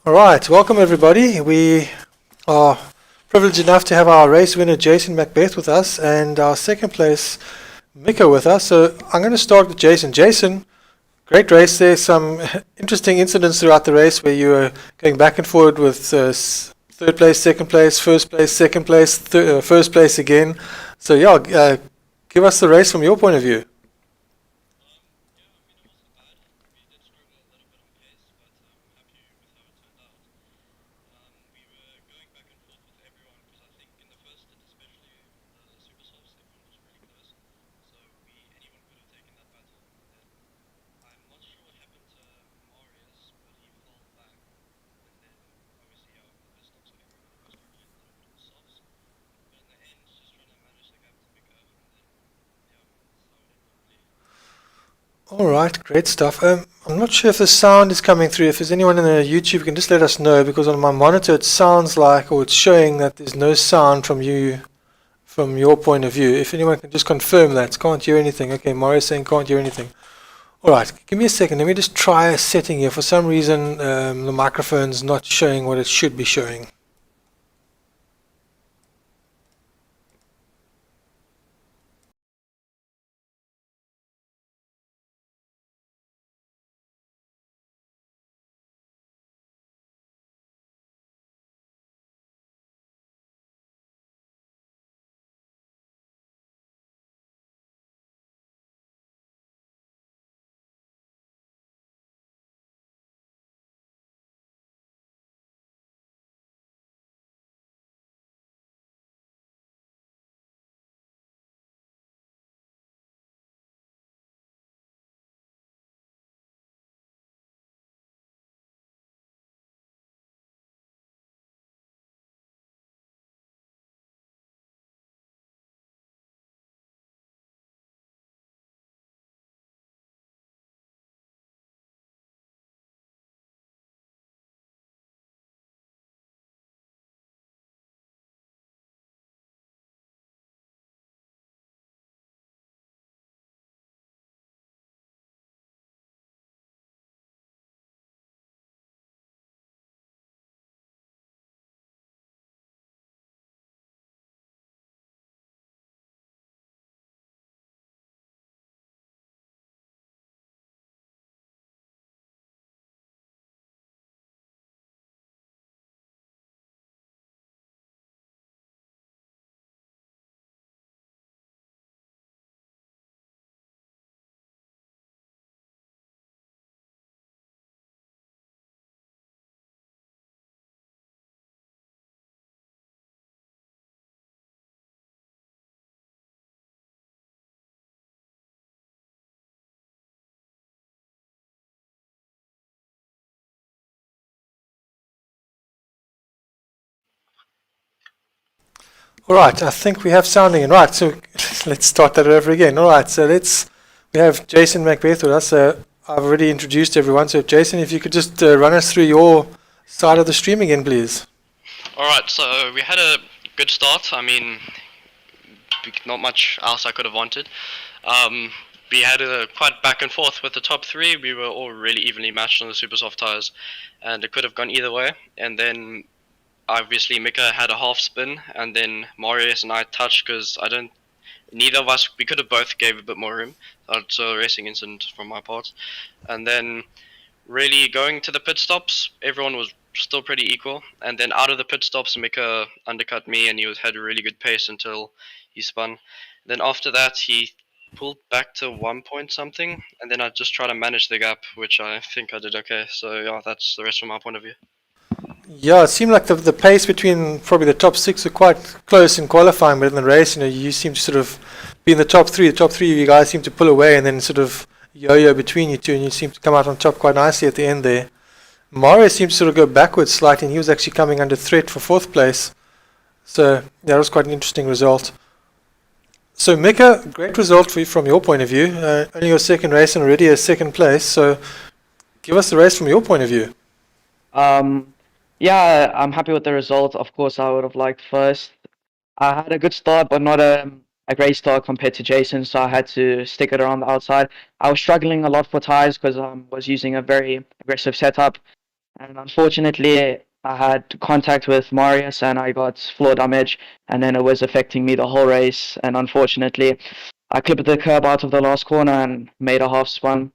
Alright, welcome everybody. We are privileged enough to have our race winner Jason Macbeth with us and our second place Mika with us. So I'm going to start with Jason. Jason, great race there. Some interesting incidents throughout the race where you were going back and forward with third place, second place, first place, second place, first place again. So yeah, give us the race from your point of view. Alright, great stuff. I'm not sure if the sound is coming through. If there's anyone in the YouTube, you can just let us know because on my monitor it sounds like, or it's showing that there's no sound from you, from your point of view. If anyone can just confirm that, can't hear anything. Okay, Mario's saying can't hear anything. Alright, give me a second. Let me just try a setting here. For some reason, the microphone's not showing what it should be showing. Alright, I think we have sounding in. Right, so let's start that over again. Alright, so we have Jason Macbeth with us. I've already introduced everyone, so Jason, if you could just run us through your side of the stream again, please. Alright, so we had a good start. I mean, not much else I could have wanted. We had a quite back and forth with the top three. We were all really evenly matched on the super soft tires, and it could have gone either way. And then obviously Mika had a half spin, and then Marius and I touched because neither of us, we could have both gave a bit more room. So a racing incident from my part. And then really going to the pit stops, everyone was still pretty equal. And then out of the pit stops, Mika undercut me, and had a really good pace until he spun. Then after that, he pulled back to 1 point something, and then I just tried to manage the gap, which I think I did okay. So yeah, that's the rest from my point of view. Yeah, it seemed like the pace between probably the top six were quite close in qualifying, but in the race, you seem to sort of be in the top three. The top three of you guys seem to pull away and then sort of yo-yo between you two, and you seem to come out on top quite nicely at the end there. Mario seemed to sort of go backwards slightly, and he was actually coming under threat for fourth place. So that was quite an interesting result. So Mika, great result for you from your point of view. Only your second race and already a second place. So give us the race from your point of view. Yeah, I'm happy with the result. Of course, I would have liked first. I had a good start, but not a great start compared to Jason, so I had to stick it around the outside. I was struggling a lot for tires because I was using a very aggressive setup, and unfortunately, I had contact with Marius and I got floor damage, and then it was affecting me the whole race. And unfortunately, I clipped the curb out of the last corner and made a half spun.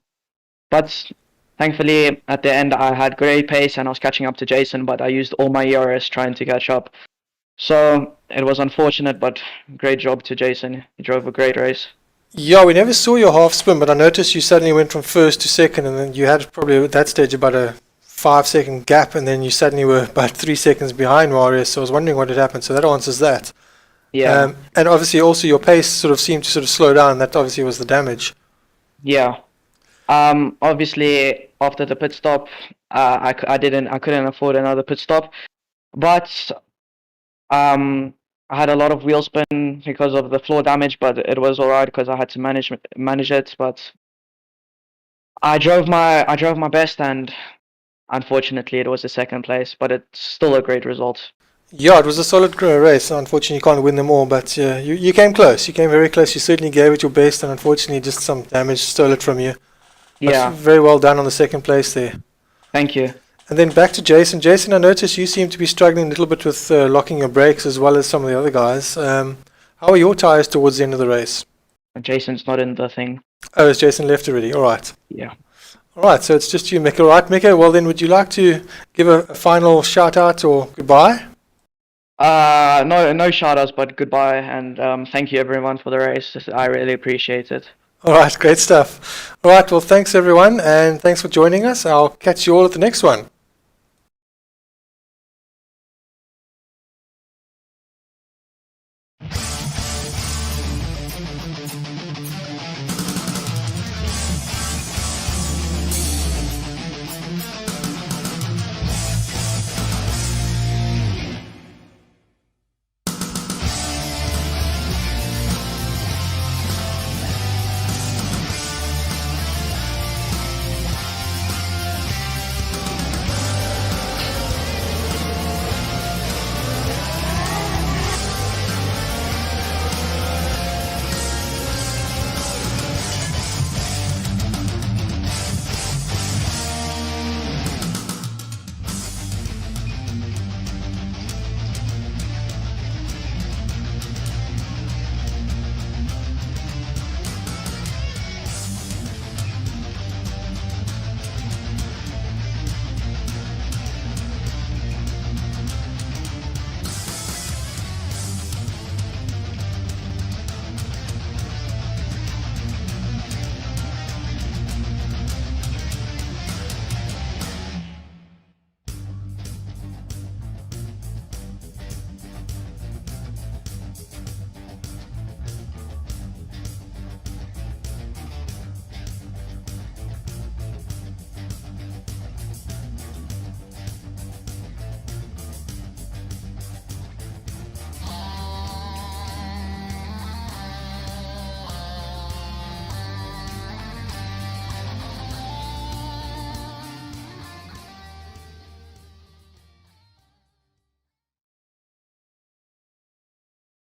But thankfully, at the end, I had great pace and I was catching up to Jason, but I used all my ERS trying to catch up. So it was unfortunate, but great job to Jason. He drove a great race. Yeah, we never saw your half spin, but I noticed you suddenly went from first to second, and then you had probably at that stage about a 5 second gap, and then you suddenly were about 3 seconds behind Marius. So I was wondering what had happened. So that answers that. Yeah, And obviously also your pace sort of seemed to sort of slow down. That obviously was the damage. yeah. Obviously after the pit stop, I couldn't afford another pit stop, but I had a lot of wheel spin because of the floor damage, but it was alright because I had to manage it. But I drove my best, and unfortunately, it was a second place, but it's still a great result. Yeah, it was a solid race. Unfortunately, you can't win them all, but you came close. You came very close. You certainly gave it your best, and unfortunately, just some damage stole it from you. But Yeah, very well done on the second place there. thank you. And then back to Jason. Jason, I noticed you seem to be struggling a little bit with locking your brakes as well as some of the other guys. How are your tyres towards the end of the race? Jason's not in the thing. Oh, has Jason left already? All right. Yeah. All right, so it's just you, Mika. All right, Mika, well then, would you like to give a final shout-out or goodbye? No shout outs, but goodbye, and thank you everyone for the race. I really appreciate it. All right, great stuff. All right, well, thanks everyone, and thanks for joining us. I'll catch you all at the next one.